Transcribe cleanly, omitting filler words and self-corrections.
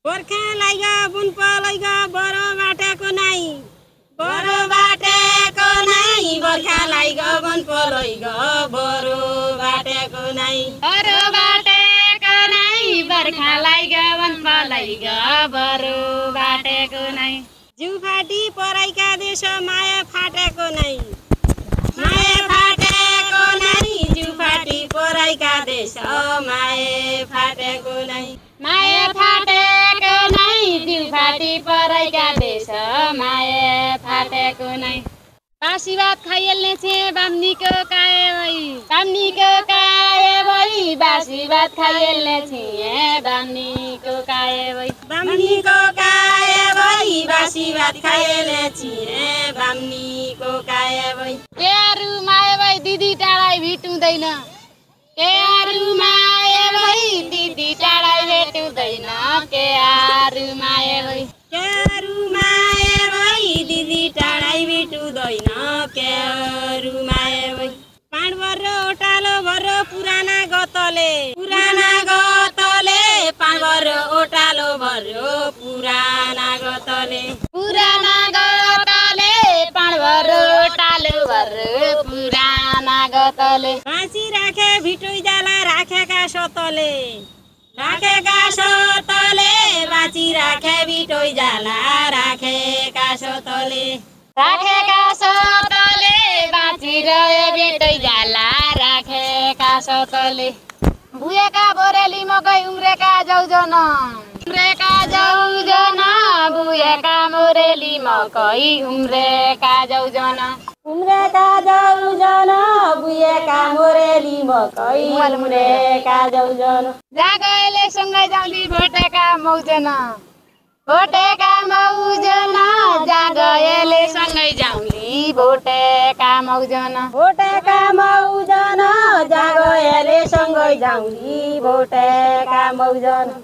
गोर्खालाई ग बुनपलाई ग बरो बाटेको नै बरो बाटेको नै गोर्खालाई ग बुनपलाई ग बरो बाटेको नै बरो बाटेको नै बर्खालाई ग वनपलाई ग बरो बाटेको नै जिउ फाटी पराइका देश माया फाटेको नै माया फाटेको नै जिउ फाटी पराइका देश माया फाटेको नै माया फाटेको नै जिउ फाटी पराइका देश माया फाटेको नै बासी भात खाइहाल्ने छे बाम्नीको काए भई बाम्नीको काए भई बासी भात खाइहाल्ने छे बाम्नीको काए भई बाम्नीको काए भई बासी भात खाइहाल्ने छे बाम्नीको काए भई केहरू माया भई दिदी टाढाइ भेटुँदैन केहरू माया भई दिदी टाढाइ भेटुँदैन केहरू माया भई केहरू माया भई दिदी टाढाइ भेटुँदैन केहरू माया भई पाँड भर्रो ओटालो भर्रो पुराना गतले पाँड भर्रो ओटालो भर्रो पुराना गतले पाँड भर्रो ओटालो भर्रो पुराना गतले बाँची राखे भिटोइ जाला राखेका सतले बाँची राखे भिटोइ जाला राखेका सतले बाँची रह्यो भेटै जाला राखेका सतले बुएका बोरेली मकै उम्रेका जाउजन बुएका मोरेली मकै उम्रेका जाउजन बुएका मोरेली मकै उम्रेका जाउजन जागैले सँगै जाउँली भोटेका मौजन जागैले सँगै जाउँली भोटेका मौजन जागोले सँगै जाउँली भोटेका मौजन